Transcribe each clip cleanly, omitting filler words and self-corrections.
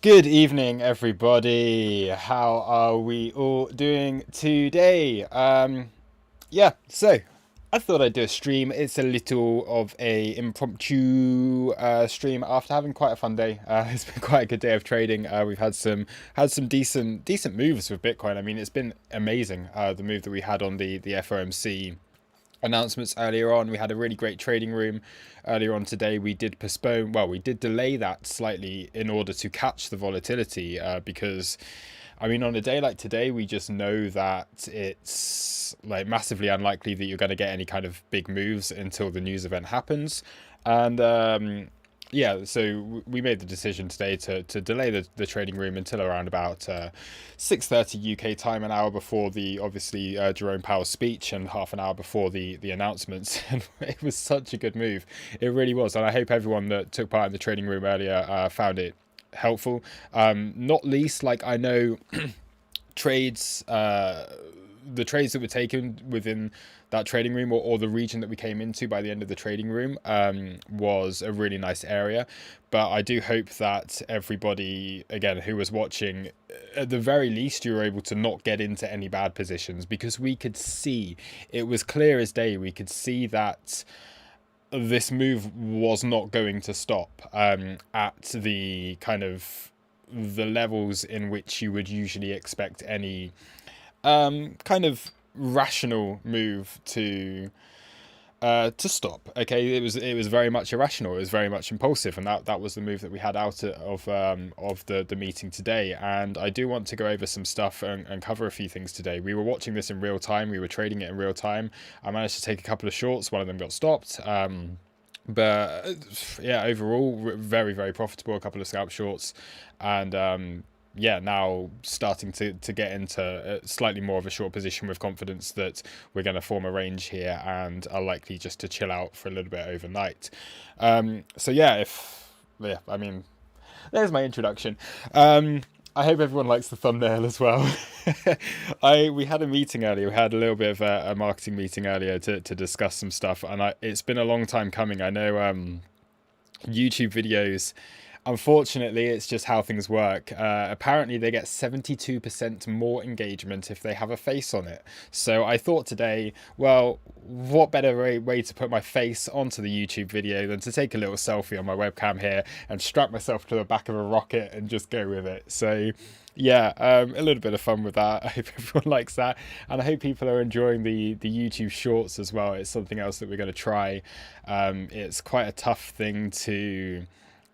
Good evening, everybody. How are we all doing today? So I thought I'd do a stream. It's a little of a impromptu stream after having quite a fun day. It's been quite a good day of trading. We've had some decent moves with Bitcoin. I mean, it's been amazing. The move that we had on the FOMC announcements earlier on. We had a really great trading room earlier on today. We did we did delay that slightly in order to catch the volatility because I mean, on a day like today, we just know that it's like massively unlikely that you're going to get any kind of big moves until the news event happens. And so we made the decision today to delay the trading room until around about 6:30 UK time, an hour before the obviously Jerome Powell's speech and half an hour before the announcements. And it was such a good move. It really was. And I hope everyone that took part in the trading room earlier found it helpful. Not least, like, I know trades, the trades that were taken within that trading room, or the region that we came into by the end of the trading room, was a really nice area. But I do hope that everybody, again, who was watching, at the very least, you were able to not get into any bad positions, because we could see, it was clear as day, we could see that this move was not going to stop at the kind of the levels in which you would usually expect any kind of rational move to stop. Okay, it was very much irrational. It was very much impulsive, and that was the move that we had out of the meeting today. And I do want to go over some stuff and cover a few things today. We were watching this in real time. We were trading it in real time. I managed to take a couple of shorts. One of them got stopped. But yeah, overall, very, very profitable. A couple of scalp shorts, and now starting to get into slightly more of a short position with confidence that we're going to form a range here and are likely just to chill out for a little bit overnight. I mean, there's my introduction. I hope everyone likes the thumbnail as well. We had a meeting earlier. We had a little bit of a marketing meeting earlier to discuss some stuff, and it's been a long time coming. I know YouTube videos, unfortunately, it's just how things work. Apparently, they get 72% more engagement if they have a face on it. So I thought today, well, what better way to put my face onto the YouTube video than to take a little selfie on my webcam here and strap myself to the back of a rocket and just go with it. So yeah, a little bit of fun with that. I hope everyone likes that, and I hope people are enjoying the YouTube shorts as well. It's something else that we're going to try. It's quite a tough thing to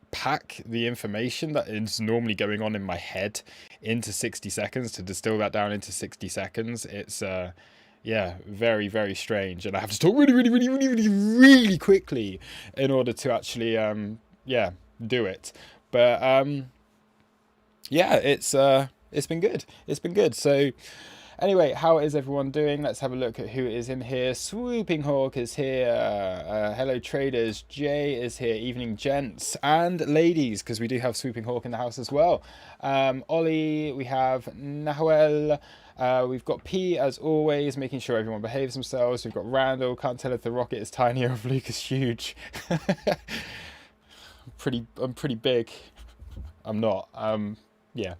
pack the information that is normally going on in my head into 60 seconds, to distill that down into 60 seconds. It's very, very strange, and I have to talk really, really, really, really, really, really quickly in order to actually do it. But it's been good. It's been good. So anyway, how is everyone doing? Let's have a look at who is in here. Swooping Hawk is here. Hello traders. Jay is here. Evening gents and ladies, because we do have Swooping Hawk in the house as well. Ollie, we have Nahuel. We've got P, as always, making sure everyone behaves themselves. We've got Randall. Can't tell if the rocket is tiny or if Luke is huge. I'm pretty big. I'm not. Yeah.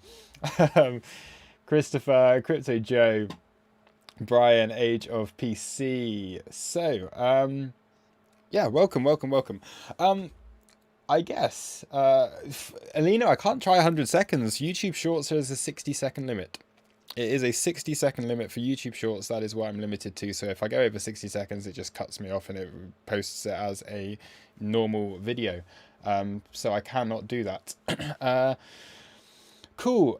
Christopher, Crypto Joe, Brian, Age of PC. So, welcome. I guess, Alina, I can't try 100 seconds. YouTube Shorts has a 60-second limit. It is a 60-second limit for YouTube Shorts. That is what I'm limited to. So if I go over 60 seconds, it just cuts me off and it posts it as a normal video. So I cannot do that. Cool.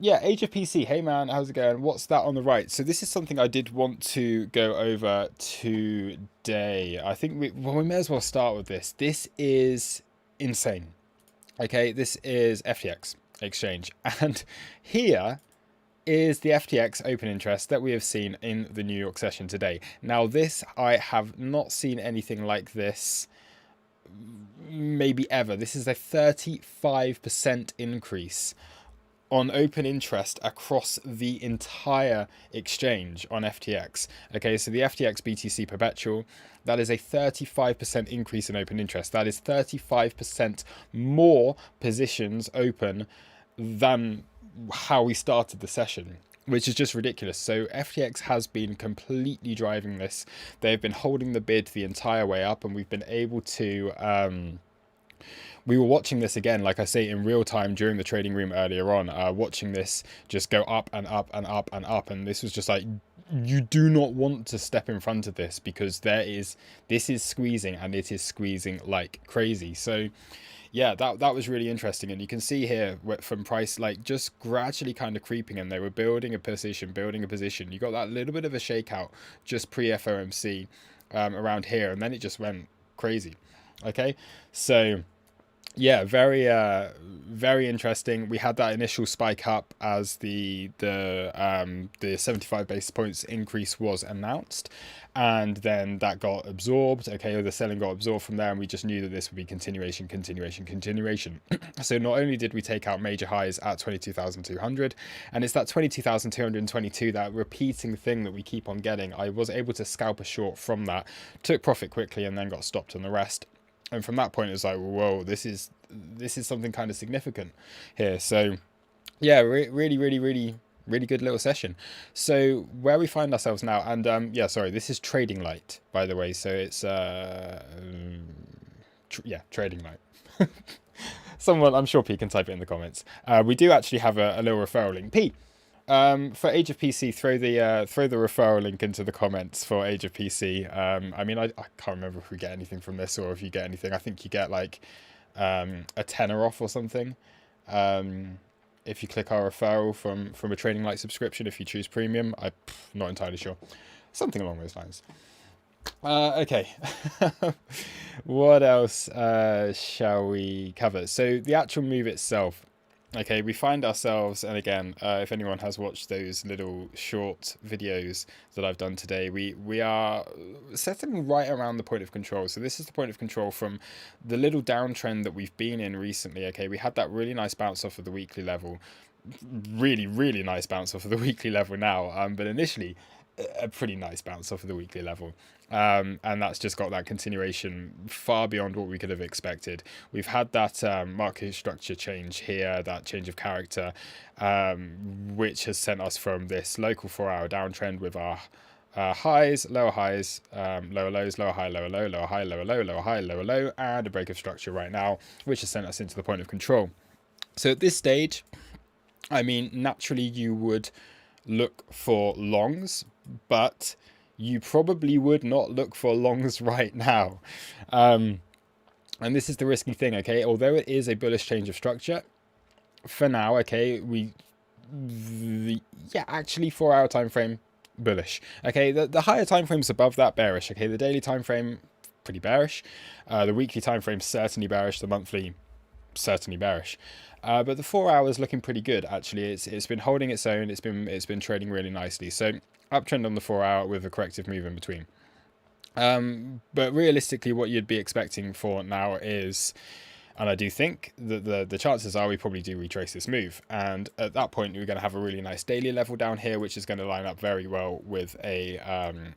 Age of PC. Hey man, how's it going? What's that on the right? So this is something I did want to go over today. I think we may as well start with this. This is insane. Okay, this is FTX exchange, and here is the FTX open interest that we have seen in the New York session today. Now this, I have not seen anything like this maybe ever. This is a 35% increase on open interest across the entire exchange on FTX. Okay, so the FTX BTC Perpetual, that is a 35% increase in open interest. That is 35% more positions open than how we started the session, which is just ridiculous. So FTX has been completely driving this. They've been holding the bid the entire way up, and we've been able to... we were watching this again, like I say, in real time during the trading room earlier on, watching this just go up and up and up and up. And this was just like, you do not want to step in front of this, because this is squeezing, and it is squeezing like crazy. So yeah, that was really interesting. And you can see here from price, like just gradually kind of creeping, and they were building a position. You got that little bit of a shakeout just pre FOMC around here, and then it just went crazy. Okay, so yeah, very interesting. We had that initial spike up as the 75 basis points increase was announced, and then that got absorbed. Okay, or the selling got absorbed from there, and we just knew that this would be continuation. So not only did we take out major highs at 22,200, and it's that 22,222, that repeating thing that we keep on getting. I was able to scalp a short from that, took profit quickly, and then got stopped on the rest. And from that point, it was like, whoa, this is something kind of significant here. So yeah, really good little session. So where we find ourselves now, and yeah, sorry, this is Trading Light, by the way. So it's yeah, Trading Light. Someone, I'm sure P can type it in the comments. We do actually have a little referral link. P, for Age of PC, throw the referral link into the comments for Age of PC. I mean, I can't remember if we get anything from this, or if you get anything. I think you get like a tenner off or something if you click our referral from a Trading Light subscription, if you choose premium. I'm not entirely sure, something along those lines. Okay. What else shall we cover? So the actual move itself. Okay, we find ourselves, and again, if anyone has watched those little short videos that I've done today, we are settling right around the point of control. So this is the point of control from the little downtrend that we've been in recently. Okay, we had that really nice bounce off of the weekly level, really nice bounce off of the weekly level now, but initially a pretty nice bounce off of the weekly level. And that's just got that continuation far beyond what we could have expected. We've had that market structure change here, that change of character, which has sent us from this local 4-hour downtrend with our highs, lower highs, lower lows, lower high, lower low, lower high, lower low, lower high, lower low, and a break of structure right now, which has sent us into the point of control. So at this stage, I mean, naturally you would look for longs, but you probably would not look for longs right now. And this is the risky thing, okay? Although it is a bullish change of structure, for now, okay, yeah, actually 4-hour time frame, bullish. Okay, the higher time frames above that, bearish. Okay, the daily time frame, pretty bearish. The weekly time frame, certainly bearish. The monthly, certainly bearish. But the 4 hours looking pretty good, actually. It's been holding its own. It's been trading really nicely. So uptrend on the 4 hour with a corrective move in between. But realistically, what you'd be expecting for now is, and I do think that the chances are we probably do retrace this move. And at that point, we're going to have a really nice daily level down here, which is going to line up very well with a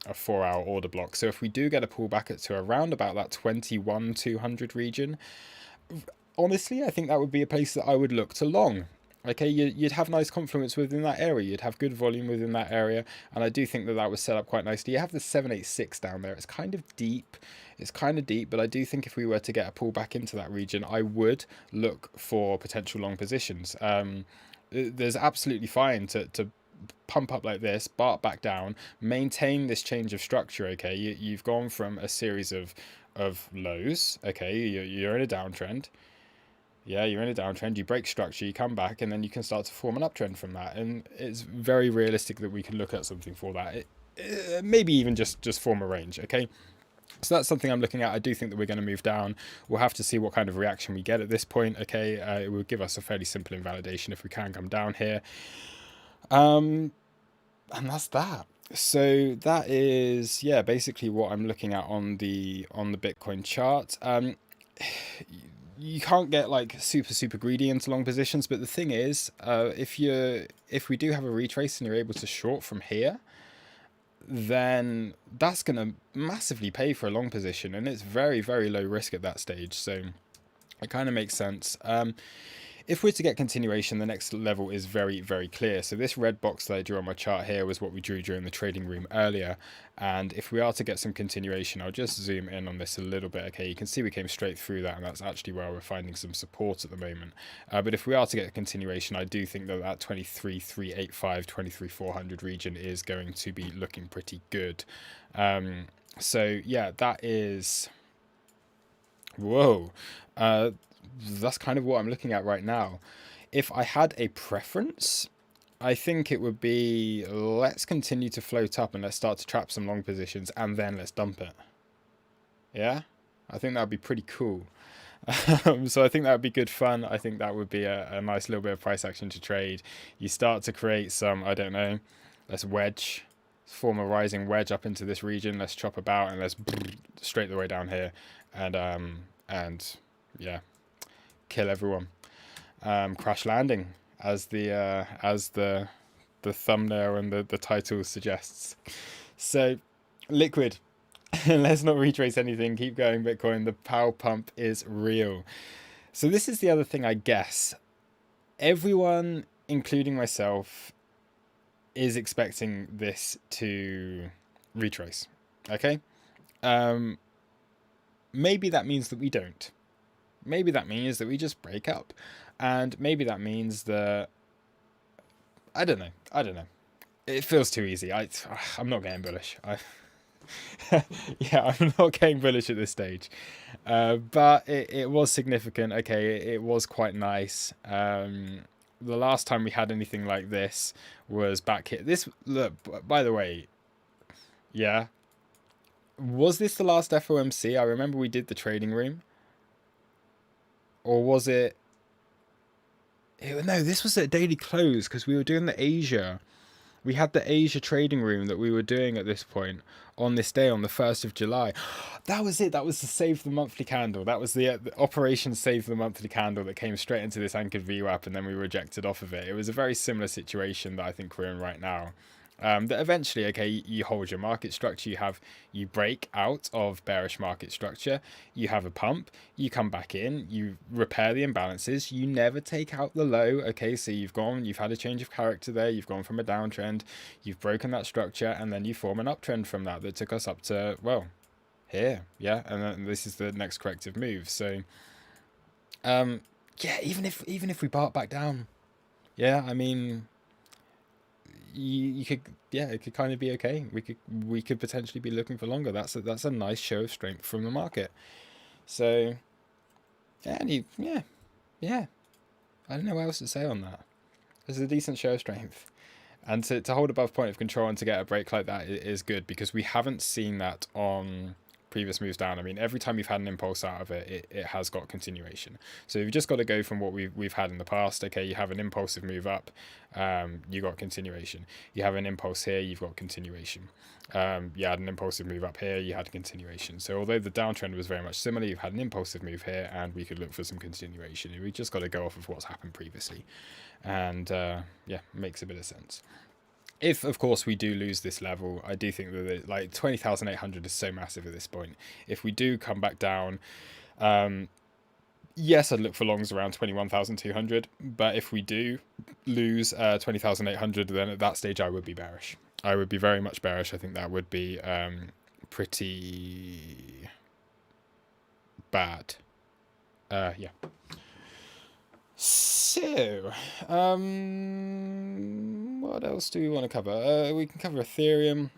4-hour order block. So if we do get a pullback to around about that 21,200 region, honestly, I think that would be a place that I would look to long. Okay, you'd have nice confluence within that area. You'd have good volume within that area. And I do think that was set up quite nicely. You have the 786 down there. It's kind of deep. But I do think if we were to get a pullback into that region, I would look for potential long positions. There's absolutely fine to pump up like this, bark back down, maintain this change of structure. Okay, you've gone from a series of lows. Okay, you're in a downtrend. Yeah, you're in a downtrend, you break structure, you come back, and then you can start to form an uptrend from that. And it's very realistic that we can look at something for that. Maybe even just form a range, okay? So that's something I'm looking at. I do think that we're going to move down. We'll have to see what kind of reaction we get at this point, okay? It will give us a fairly simple invalidation if we can come down here. And that's that. So that is, yeah, basically what I'm looking at on the Bitcoin chart. you can't get like super greedy into long positions, but the thing is, if we do have a retrace and you're able to short from here, then that's going to massively pay for a long position, and it's very low risk at that stage, so it kind of makes sense. If we're to get continuation, the next level is very clear. So this red box that I drew on my chart here was what we drew during the trading room earlier. And if we are to get some continuation, I'll just zoom in on this a little bit. Okay, you can see we came straight through that, and that's actually where we're finding some support at the moment. But if we are to get a continuation, I do think that that 23,385, 23,400 region is going to be looking pretty good. So yeah, that is... Whoa. That's kind of what I'm looking at right now. If I had a preference, I think it would be, let's continue to float up and let's start to trap some long positions, and then let's dump it. Yeah, I think that would be pretty cool. So I think that would be good fun. I think that would be a nice little bit of price action to trade. You start to create some, I don't know, let's wedge, form a rising wedge up into this region. Let's chop about and let's straight the way down here, and yeah, kill everyone. Crash landing, as the thumbnail and the title suggests. So liquid. Let's not retrace anything. Keep going, Bitcoin. The power pump is real. So this is the other thing, I guess. Everyone, including myself, is expecting this to retrace. Okay? Maybe that means that we don't. Maybe that means that we just break up. And maybe that means that... I don't know. It feels too easy. I'm not getting bullish. Yeah, I'm not getting bullish at this stage. But it was significant. Okay, it was quite nice. The last time we had anything like this was back here. This, look, by the way, yeah. Was this the last FOMC? I remember we did the trading room. Or was it... No, this was at daily close, because we were doing the Asia. We had the Asia trading room that we were doing at this point on this day, on the 1st of July. That was it. That was the Save the Monthly candle. That was the Operation Save the Monthly candle that came straight into this anchored VWAP, and then we rejected off of it. It was a very similar situation that I think we're in right now. That eventually, okay, you hold your market structure, you break out of bearish market structure, you have a pump, you come back in, you repair the imbalances, you never take out the low. Okay, so you've had a change of character there, you've gone from a downtrend, you've broken that structure, and then you form an uptrend from that took us up to, well, here, yeah, and then this is the next corrective move. So yeah, even if we bark back down, yeah, I mean, you could, yeah, it could kind of be okay. We could potentially be looking for longer. That's a nice show of strength from the market. So yeah, I don't know what else to say on that. It's a decent show of strength, and to hold above point of control and to get a break like that is good, because we haven't seen that on previous moves down. I mean, every time you've had an impulse out of it, it has got continuation. So you've just got to go from what we've had in the past. Okay, you have an impulsive move up, you got continuation. You have an impulse here, you've got continuation. You had an impulsive move up here, you had a continuation. So although the downtrend was very much similar, you've had an impulsive move here, and we could look for some continuation. We just got to go off of what's happened previously, and yeah, makes a bit of sense. If, of course, we do lose this level, I do think that like 20,800 is so massive at this point. If we do come back down, yes, I'd look for longs around 21,200. But if we do lose 20,800, then at that stage I would be bearish. I would be very much bearish. I think that would be pretty bad. Yeah. So, what else do we want to cover? We can cover Ethereum.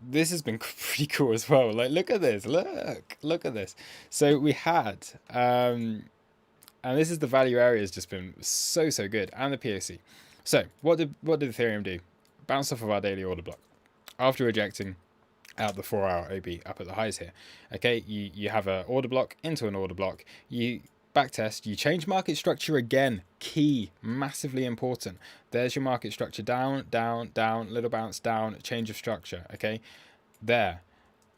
This has been pretty cool as well. Like, look at this. Look at this. So we had, and this is the value area has just been so good, and the POC. So what did Ethereum do? Bounce off of our daily order block after rejecting out the 4-hour OB up at the highs here. Okay, you have an order block into an order block. You backtest, you change market structure again. Key, massively important. There's your market structure, down, little bounce down, change of structure. Okay, there.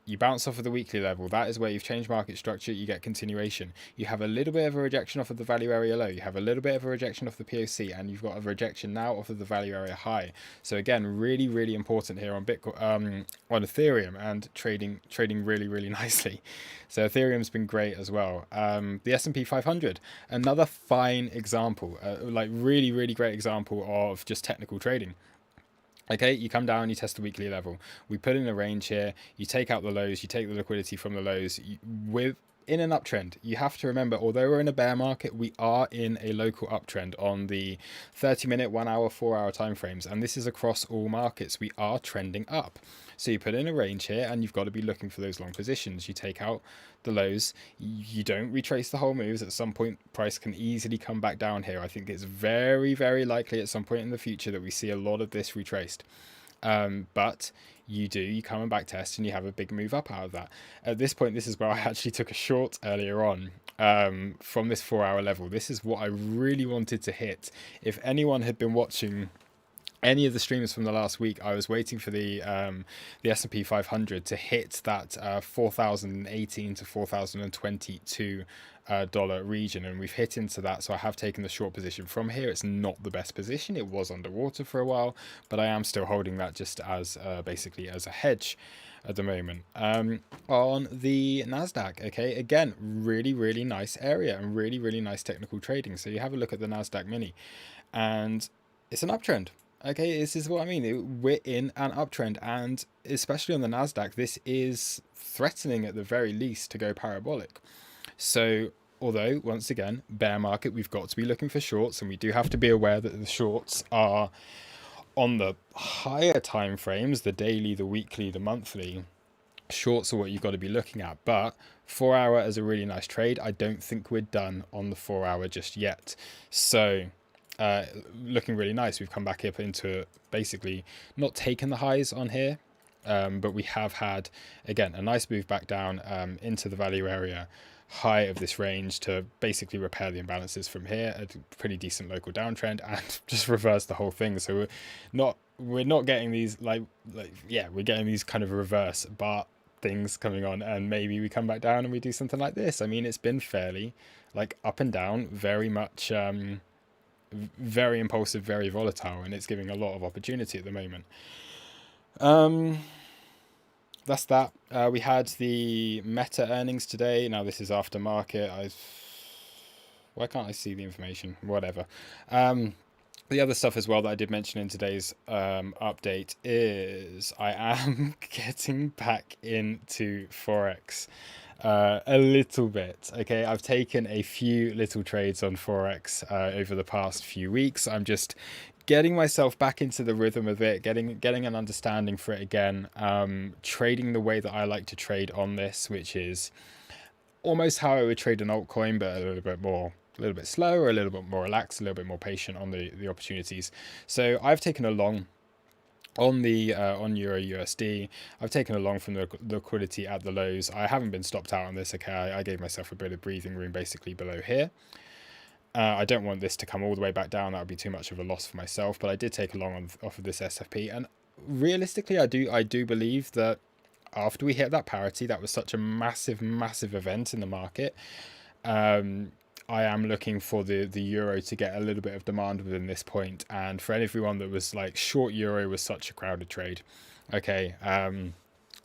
You bounce off of the weekly level. That is where you've changed market structure. You get continuation. You have a little bit of a rejection off of the value area low. You have a little bit of a rejection off the POC, and you've got a rejection now off of the value area high. So again, really, really important here on Bitcoin, on Ethereum, and trading really, really nicely. So Ethereum's been great as well. The S&P 500, another fine example, like really, really great example of just technical trading. Okay, you come down, you test the weekly level. We put in a range here. You take out the lows, you take the liquidity from the lows. In an uptrend, you have to remember, although we're in a bear market, we are in a local uptrend on the 30-minute, 1 hour, 4 hour timeframes. And this is across all markets. We are trending up. So you put in a range here, and you've got to be looking for those long positions. You take out the lows. You don't retrace the whole moves. At some point, price can easily come back down here. I think it's very, very likely at some point in the future that we see a lot of this retraced. But you come and back test, and you have a big move up out of that. At this point, this is where I actually took a short earlier on from this 4 hour level. This is what I really wanted to hit. If anyone had been watching any of the streams from the last week, I was waiting for the S&P 500 to hit that 4,018 to 4,022 dollar region, and we've hit into that. So I have taken the short position from here. It's not the best position. It was underwater for a while, but I am still holding that just as basically as a hedge at the moment. On the Nasdaq, okay, again, really, really nice area and really, really nice technical trading. So you have a look at the Nasdaq mini, and it's an uptrend. Okay, this is what I mean. We're in an uptrend, and especially on the Nasdaq, this is threatening at the very least to go parabolic. So although, once again, bear market, we've got to be looking for shorts, and we do have to be aware that the shorts are on the higher time frames, the daily, the weekly, the monthly. Shorts are what you've got to be looking at, but 4 hour is a really nice trade. I don't think we're done on the 4 hour just yet. So looking really nice. We've come back up into basically not taken the highs on here, but we have had, again, a nice move back down into the value area high of this range to basically repair the imbalances from here, a pretty decent local downtrend, and just reverse the whole thing. So we're not getting these we're getting these kind of reverse bar things coming on, and maybe we come back down and we do something like this. I mean, it's been fairly like up and down, very much very impulsive, very volatile, and it's giving a lot of opportunity at the moment. That's that. We had the Meta earnings today. Now this is after market. Why can't I see the information? Whatever. The other stuff as well that I did mention in today's update is I am getting back into Forex. A little bit. Okay, I've taken a few little trades on Forex over the past few weeks. I'm just getting myself back into the rhythm of it, getting an understanding for it again, trading the way that I like to trade on this, which is almost how I would trade an altcoin, but a little bit slower, a little bit more relaxed, a little bit more patient on the opportunities. So I've taken a long on the on Euro USD. I've taken a long from the liquidity at the lows. I haven't been stopped out on this. Okay, I gave myself a bit of breathing room basically below here. I don't want this to come all the way back down. That would be too much of a loss for myself, but I did take a long off of this SFP, and realistically I do believe that after we hit that parity, that was such a massive event in the market. I am looking for the euro to get a little bit of demand within this point, and for everyone that was like, short euro was such a crowded trade. Okay,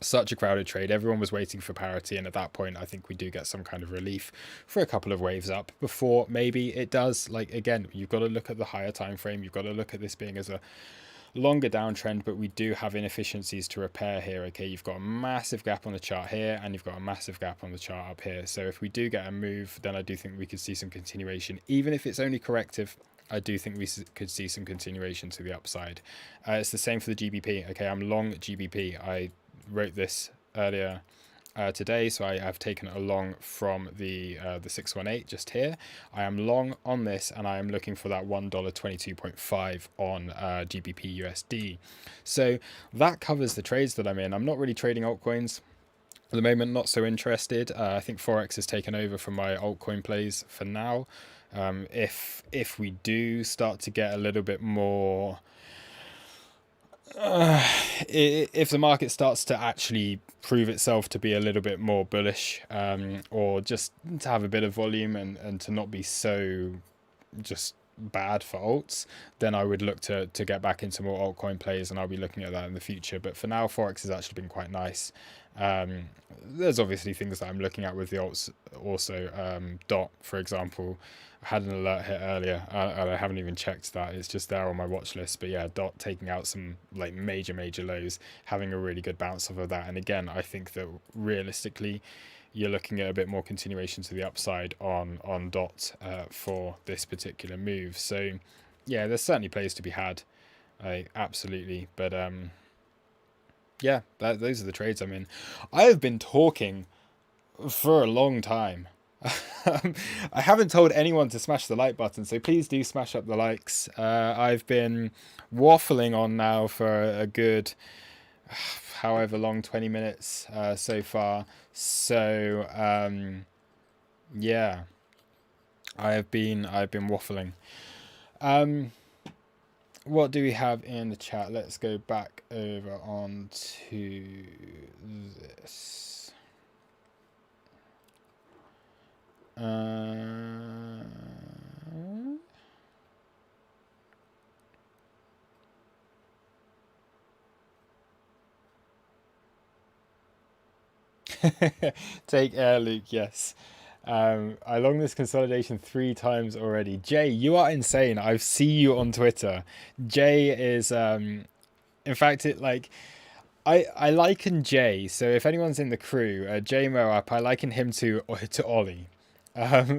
such a crowded trade. Everyone was waiting for parity, and at that point I think we do get some kind of relief for a couple of waves up before maybe it does. Like, again, you've got to look at the higher time frame. You've got to look at this being as a longer downtrend, but we do have inefficiencies to repair here. Okay, you've got a massive gap on the chart here, and you've got a massive gap on the chart up here. So if we do get a move, then I do think we could see some continuation. Even if it's only corrective, I do think we could see some continuation to the upside. It's the same for the GBP. Okay, I'm long GBP. I wrote this earlier today, so I have taken a long from the 618 just here. I am long on this, and I am looking for that $1.22.5 on GBP USD. So that covers the trades that I'm in. I'm not really trading altcoins at the moment, not so interested. I think Forex has taken over from my altcoin plays for now. If we do start to get a little bit more If the market starts to actually prove itself to be a little bit more bullish, or just to have a bit of volume and to not be so just bad for alts, then I would look to get back into more altcoin plays, and I'll be looking at that in the future. But for now, Forex has actually been quite nice. Um, there's obviously things that I'm looking at with the alts also. Dot, for example, I had an alert hit earlier, and I haven't even checked that. It's just there on my watch list. But yeah, Dot taking out some like major lows, having a really good bounce off of that. And again, I think that realistically, you're looking at a bit more continuation to the upside on Dot for this particular move. So yeah, there's certainly plays to be had, absolutely. But yeah, those are the trades I'm in. I have been talking for a long time. I haven't told anyone to smash the like button, so please do smash up the likes. I've been waffling on now for a good however long, 20 minutes so far. So yeah, I've been waffling. What do we have in the chat? Let's go back over on to this. Take air, Luke. Yes. I long this consolidation 3 times already. Jay, you are insane. I see you on Twitter. Jay is in fact it like I liken Jay. So if anyone's in the crew, Jay Moab, I liken him to Ollie.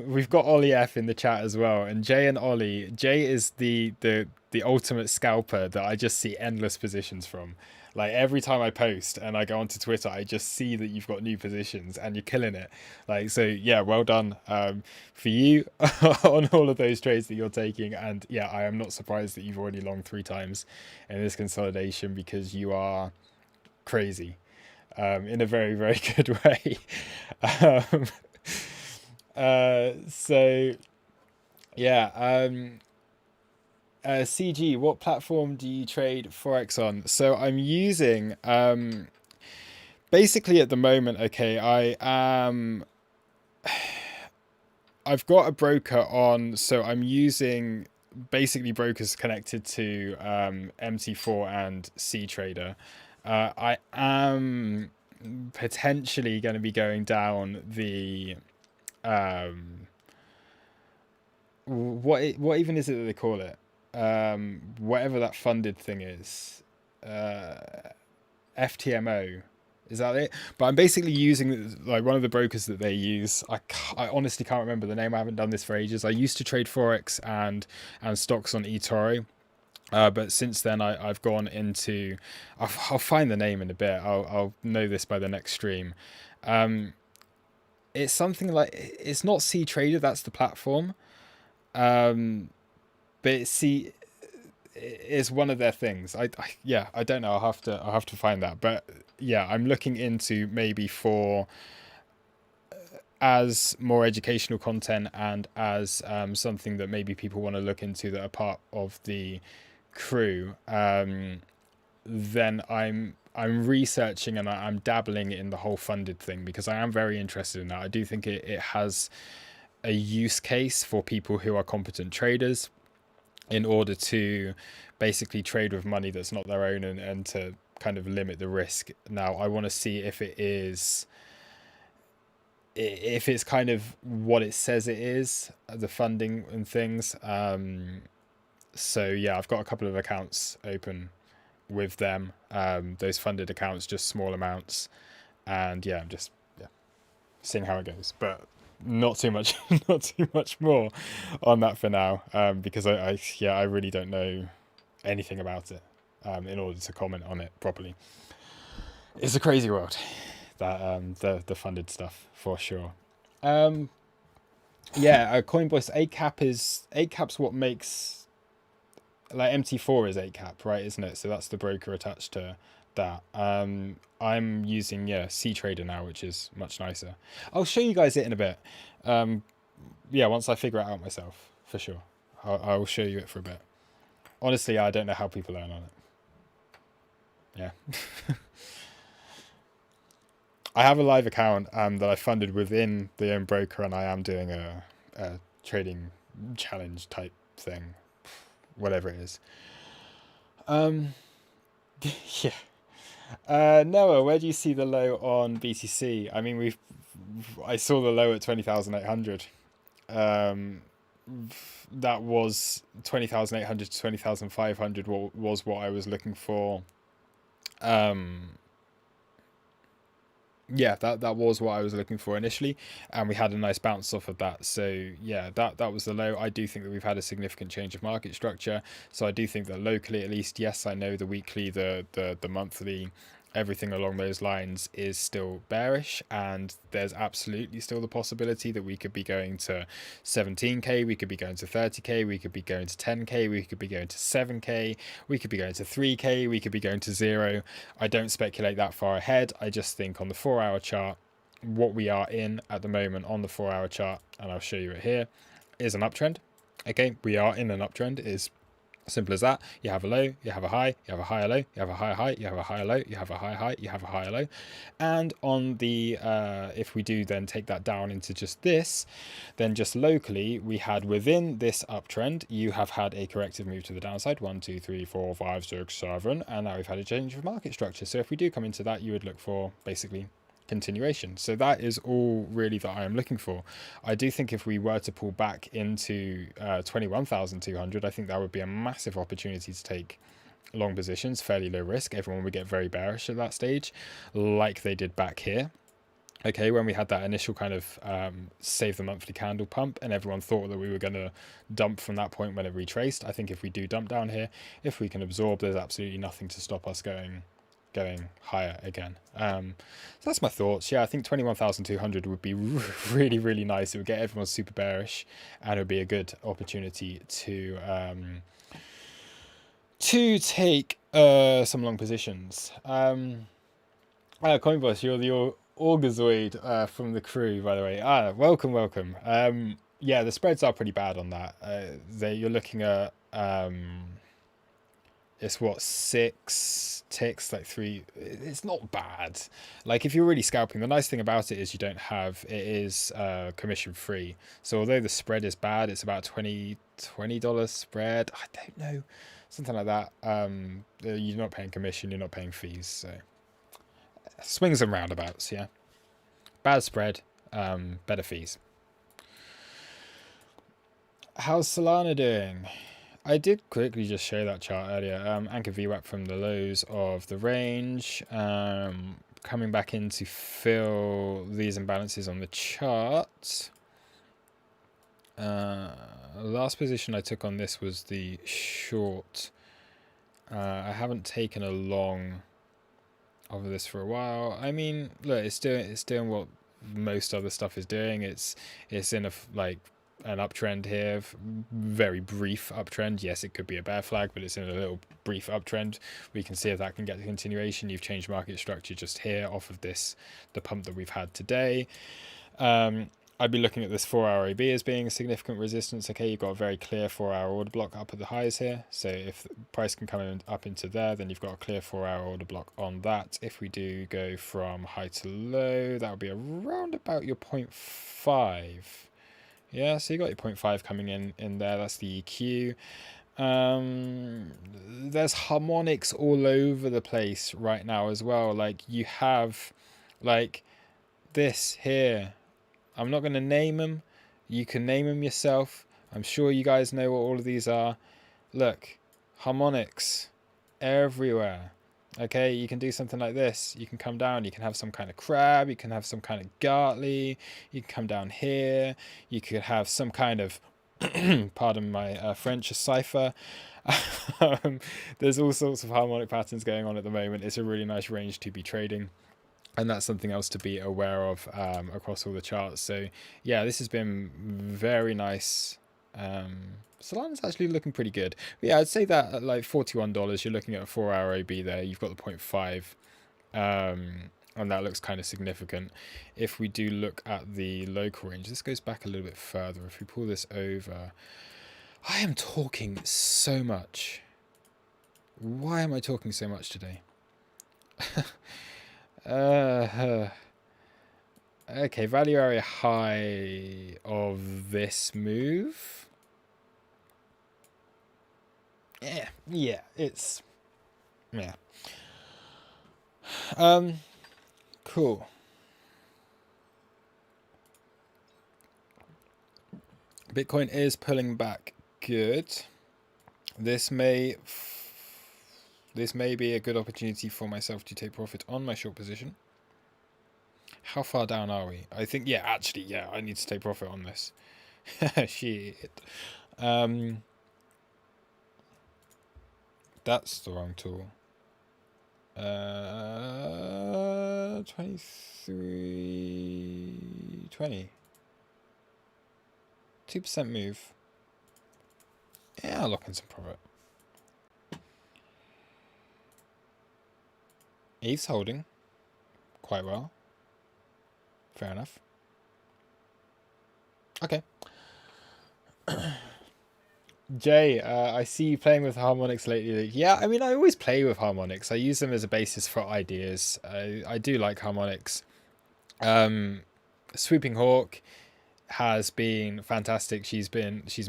We've got Ollie F in the chat as well, and Jay and Ollie. Jay is the ultimate scalper that I just see endless positions from. Like every time I post and I go onto Twitter, I just see that you've got new positions and you're killing it. Like so, yeah, well done for you on all of those trades that you're taking. And yeah, I am not surprised that you've already longed 3 times in this consolidation because you are crazy in a very good way. um, so yeah, CG, what platform do you trade Forex on? So I'm using basically at the moment, okay, I've got a broker on, so I'm using basically brokers connected to MT4 and C-Trader. I am potentially going to be going down the what even is it that they call it? Whatever that funded thing is, FTMO. Is that it? But I'm basically using like one of the brokers that they use. I honestly can't remember the name. I haven't done this for ages. I used to trade Forex and stocks on eToro. But since then, I've gone into. I'll find the name in a bit. I'll know this by the next stream. It's something like it's not C Trader. That's the platform. But it's one of their things. Yeah, I don't know. I'll have to find that. But yeah, I'm looking into maybe for as more educational content and as something that maybe people want to look into that are part of the crew. Then I'm researching and I'm dabbling in the whole funded thing because I am very interested in that. I do think it has a use case for people who are competent traders in order to basically trade with money that's not their own and to kind of limit the risk. Now, I want to see if it's kind of what it says it is, the funding and things. So yeah, I've got a couple of accounts open with them. Those funded accounts, just small amounts. And yeah, I'm just seeing how it goes. But not too much not too much more on that for now, because I really don't know anything about it in order to comment on it properly. It's a crazy world, that the funded stuff for sure. Yeah, Coinvoice 8cap's what makes, like, MT4 is 8cap, right, isn't it? So that's the broker attached to that. I'm using C-Trader now, which is much nicer. I'll show you guys it in a bit. Yeah, once I figure it out myself, for sure. I'll show you it for a bit. Honestly, I don't know how people learn on it. Yeah. I have a live account that I funded within the own broker, and I am doing a trading challenge type thing, whatever it is. Yeah. Noah, where do you see the low on BTC? I mean, I saw the low at 20,800. That was 20,800 to 20,500 was what I was looking for. Yeah, that was what I was looking for initially, and we had a nice bounce off of that. So yeah, that was the low. I do think that we've had a significant change of market structure. So I do think that locally, at least, yes, I know the weekly, the monthly, everything along those lines is still bearish, and there's absolutely still the possibility that we could be going to 17k, we could be going to 30k, we could be going to 10k, we could be going to 7k, we could be going to 3k, we could be going to 0. I don't speculate that far ahead. I just think on the 4-hour chart, what we are in at the moment on the 4-hour chart, and I'll show you it here, is an uptrend. Okay, we are in an uptrend. It is simple as that. You have a low, you have a high, you have a higher low, you have a higher high, you have a higher low, you have a higher high, you have a higher low. And on the if we do then take that down into just this, then just locally we had within this uptrend, you have had a corrective move to the downside, 1 2 3 4 5 6 7, and now we've had a change of market structure. So if we do come into that, you would look for basically continuation. So that is all really that I am looking for. I do think if we were to pull back into 21,200, I think that would be a massive opportunity to take long positions, fairly low risk. Everyone would get very bearish at that stage, like they did back here. Okay, when we had that initial kind of save the monthly candle pump, and everyone thought that we were going to dump from that point when it retraced. I think if we do dump down here, if we can absorb, there's absolutely nothing to stop us going higher again. So that's my thoughts. Yeah, I think 21,200 would be really, really nice. It would get everyone super bearish, and it would be a good opportunity to take some long positions. Coinboss, you're the Orgazoid from the crew, by the way. Welcome. Yeah, the spreads are pretty bad on that. You're looking at it's what, 6 ticks, like 3. It's not bad. Like if you're really scalping, the nice thing about it is it is commission free. So although the spread is bad, it's about $20 spread. I don't know, something like that. You're not paying commission, you're not paying fees. So swings and roundabouts. Yeah, bad spread, better fees. How's Solana doing? I did quickly just show that chart earlier. Anchor VWAP from the lows of the range, coming back in to fill these imbalances on the chart. Last position I took on this was the short. I haven't taken a long of this for a while. I mean, look, it's doing what most other stuff is doing. It's in an uptrend here, very brief uptrend. Yes, it could be a bear flag, but it's in a little brief uptrend. We can see if that can get the continuation. You've changed market structure just here off of this, the pump that we've had today. I'd be looking at this 4-hour AB as being a significant resistance. Okay, you've got a very clear 4-hour order block up at the highs here. So if the price can come up into there, then you've got a clear 4-hour order block on that. If we do go from high to low, that would be around about your 0.5. Yeah, so you got your 0.5 coming in there. That's the EQ. There's harmonics all over the place right now as well. Like you have like this here. I'm not going to name them. You can name them yourself. I'm sure you guys know what all of these are. Look, harmonics everywhere. Okay, you can do something like this. You can come down, you can have some kind of crab, you can have some kind of Gartley, you can come down here, you could have some kind of, pardon my French, a cipher. There's all sorts of harmonic patterns going on at the moment. It's a really nice range to be trading. And that's something else to be aware of across all the charts. So yeah, this has been very nice. Solana's actually looking pretty good. But yeah, I'd say that at like $41, you're looking at a 4-hour AB there. You've got the 0.5, and that looks kind of significant. If we do look at the local range, this goes back a little bit further. If we pull this over, I am talking so much. Why am I talking so much today? Okay, value area high of this move. Yeah, it's yeah. Cool. Bitcoin is pulling back good. This may be a good opportunity for myself to take profit on my short position. How far down are we? I think, yeah, actually, yeah, I need to take profit on this. Shit. That's the wrong tool. 23, 20. 2% move. Yeah, I'll lock in some profit. ETH's holding quite well. Fair enough. Okay. Jay, I see you playing with harmonics lately. Yeah, I mean, I always play with harmonics. I use them as a basis for ideas. I do like harmonics. Swooping Hawk has been fantastic. She's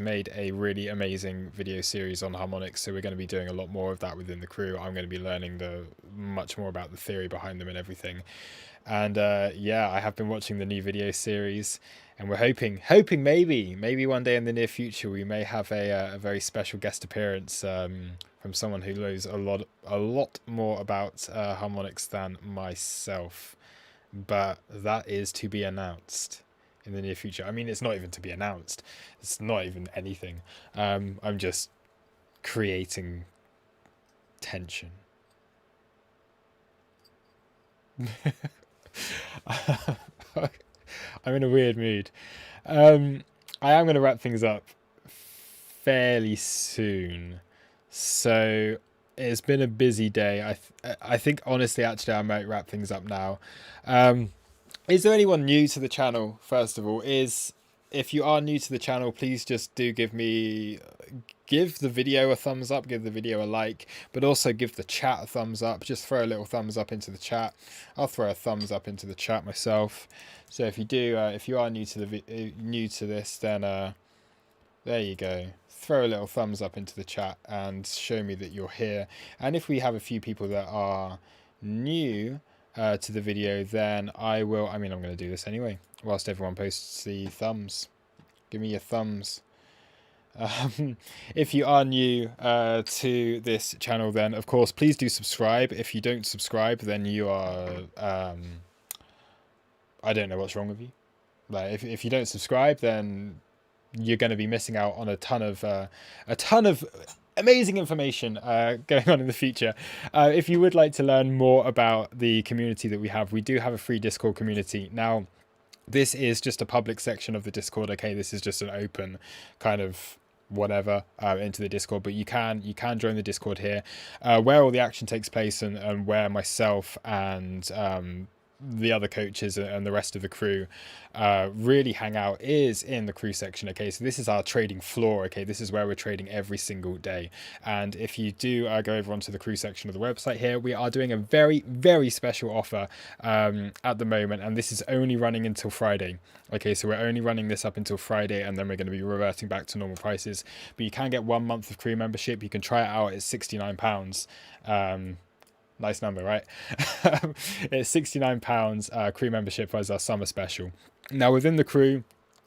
made a really amazing video series on harmonics, so we're going to be doing a lot more of that within the crew. I'm going to be learning much more about the theory behind them and everything. And yeah, I have been watching the new video series, and we're hoping maybe one day in the near future we may have a very special guest appearance from someone who knows a lot more about harmonics than myself. But that is to be announced in the near future. I mean, it's not even to be announced. It's not even anything. I'm just creating tension. I'm in a weird mood. I am going to wrap things up fairly soon. So it's been a busy day. I think honestly, actually, I might wrap things up now. Is there anyone new to the channel? First of all, if you are new to the channel, please just do give the video a thumbs up, give the video a like, but also give the chat a thumbs up. Just throw a little thumbs up into the chat. I'll throw a thumbs up into the chat myself. So if you are new to this, then there you go. Throw a little thumbs up into the chat and show me that you're here. And if we have a few people that are new to the video, then I'm going to do this anyway, whilst everyone posts the thumbs. Give me your thumbs. If you are new to this channel, then of course please do subscribe. If you don't subscribe, then you are I don't know what's wrong with you. Like if you don't subscribe, then you're going to be missing out on a ton of amazing information going on in the future. If you would like to learn more about the community that we have, we do have a free Discord community. Now, this is just a public section of the Discord. Okay, this is just an open kind of whatever into the Discord, but you can join the Discord here, where all the action takes place, and where myself and the other coaches and the rest of the crew really hang out is in the crew section. Okay, so this is our trading floor. Okay, this is where we're trading every single day. And if you do go over onto the crew section of the website here, we are doing a very, very special offer at the moment, and this is only running until Friday. Okay, so we're only running this up until Friday, and then we're going to be reverting back to normal prices. But you can get 1 month of crew membership. You can try it out. It's £69. Nice number, right? It's £69 crew membership as our summer special. Now, within the crew,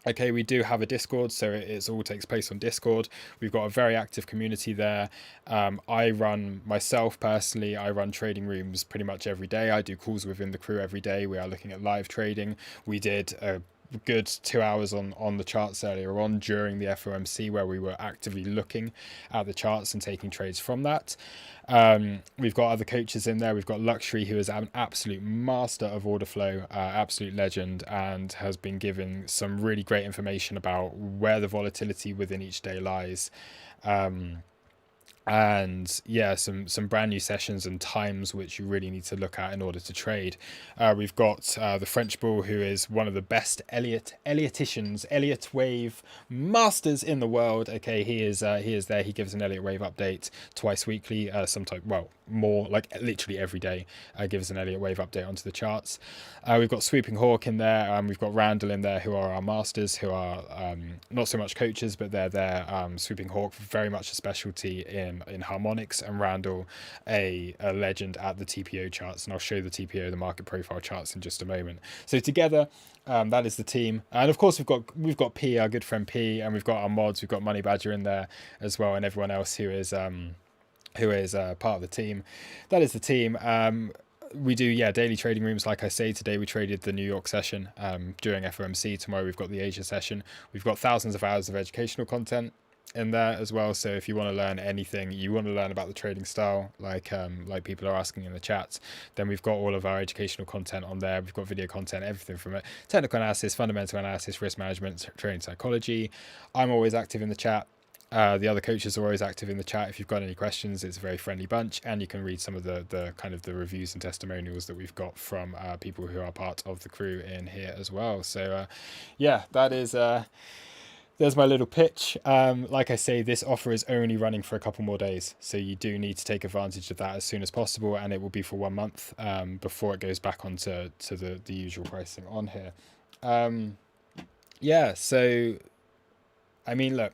okay, we do have a Discord, so it all takes place on Discord. We've got a very active community there. I run myself personally, I run trading rooms pretty much every day. I do calls within the crew every day. We are looking at live trading. We did a good 2 hours on the charts earlier on during the FOMC, where we were actively looking at the charts and taking trades from that. We've got other coaches in there. We've got Luxury, who is an absolute master of order flow, absolute legend, and has been given some really great information about where the volatility within each day lies. and yeah, some brand new sessions and times which you really need to look at in order to trade. We've got the French bull, who is one of the best Elliott wave masters in the world. Okay, he is there. He gives an Elliott wave update twice weekly, sometimes, well, more, like literally every day. Gives an Elliott wave update onto the charts. We've got Swooping Hawk in there. We've got Randall in there, who are our masters, who are not so much coaches, but they're there. Swooping Hawk, very much a specialty in harmonics, and Randall, a legend at the TPO charts. And I'll show the TPO, the market profile charts, in just a moment. So together, that is the team. And of course, we've got P, our good friend P, and we've got our mods. We've got Money Badger in there as well, and everyone else who is part of the team. That is the team. We do, yeah, daily trading rooms. Like I say, today we traded the New York session during FOMC. Tomorrow we've got the Asia session. We've got thousands of hours of educational content in there as well. So if you want to learn anything, you want to learn about the trading style, like people are asking in the chat, then we've got all of our educational content on there. We've got video content, everything from it: technical analysis, fundamental analysis, risk management, trading psychology. I'm always active in the chat. The other coaches are always active in the chat. If you've got any questions, it's a very friendly bunch, and you can read some of the kind of the reviews and testimonials that we've got from people who are part of the crew in here as well. So yeah, that is there's my little pitch. Like I say, this offer is only running for a couple more days, so you do need to take advantage of that as soon as possible, and it will be for 1 month before it goes back onto the usual pricing on here. Yeah, so I mean, look,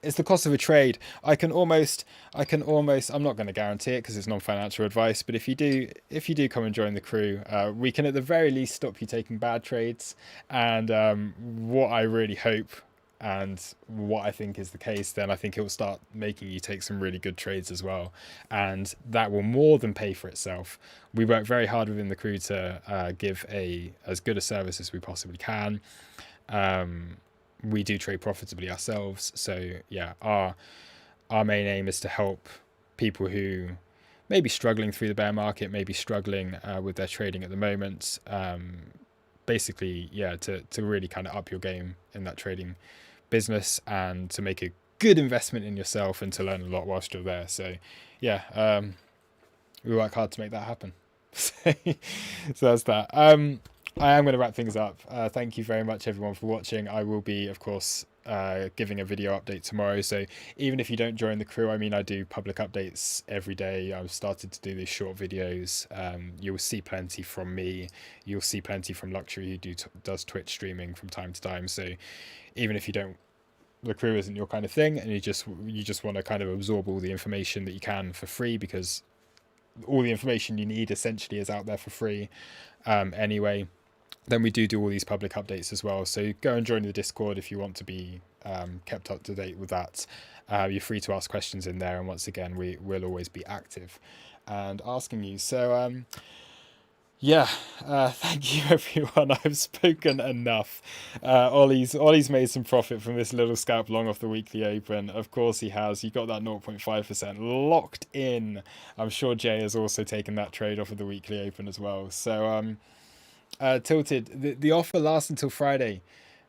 it's the cost of a trade. I can almost, I'm not going to guarantee it because it's non-financial advice, but if you do come and join the crew, we can at the very least stop you taking bad trades. And what I really hope, and what I think is the case, then I think it will start making you take some really good trades as well. And that will more than pay for itself. We work very hard within the crew to give as good a service as we possibly can. We do trade profitably ourselves. So yeah, our main aim is to help people who may be struggling through the bear market, may be struggling with their trading at the moment. Basically, yeah, to really kind of up your game in that trading business, and to make a good investment in yourself, and to learn a lot whilst you're there. So yeah, we work hard to make that happen. So that's that. I am going to wrap things up. Thank you very much, everyone, for watching. I will be, of course, giving a video update tomorrow. So even if you don't join the crew, I mean, I do public updates every day. I've started to do these short videos. You'll see plenty from me. You'll see plenty from Luxury, who does Twitch streaming from time to time. So even if the crew isn't your kind of thing, and you just want to kind of absorb all the information that you can for free, because all the information you need essentially is out there for free anyway, then we do all these public updates as well. So go and join the Discord if you want to be kept up to date with that. You're free to ask questions in there, and once again, we will always be active and asking you. So yeah, thank you, everyone. I've spoken enough. Ollie's made some profit from this little scalp long off the weekly open. Of course he has. He got that 0.5% locked in. I'm sure Jay has also taken that trade off of the weekly open as well. So Tilted, the offer lasts until Friday,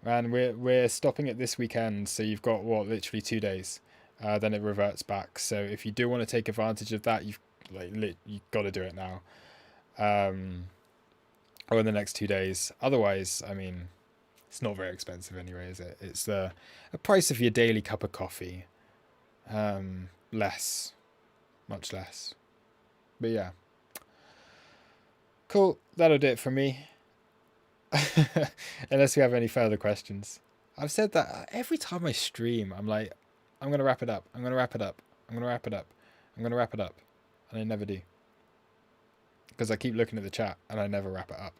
and we're stopping it this weekend. So you've got literally 2 days. Then it reverts back. So if you do want to take advantage of that, you've got to do it now. Or in the next 2 days. Otherwise, I mean, it's not very expensive anyway, is it? It's the price of your daily cup of coffee. Less, much less. But yeah, cool. That'll do it for me. Unless we have any further questions. I've said that every time I stream. I'm like, I'm gonna wrap it up. I'm gonna wrap it up. I'm gonna wrap it up. I'm gonna wrap it up, and I never do. Because I keep looking at the chat and I never wrap it up.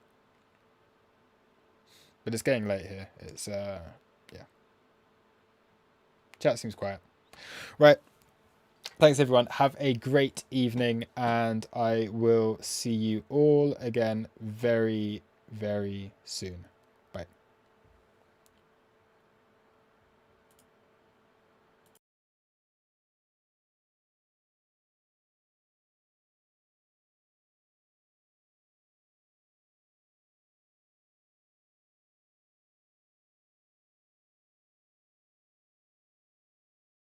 But it's getting late here. It's yeah. Chat seems quiet. Right. Thanks, everyone. Have a great evening, and I will see you all again very, very soon.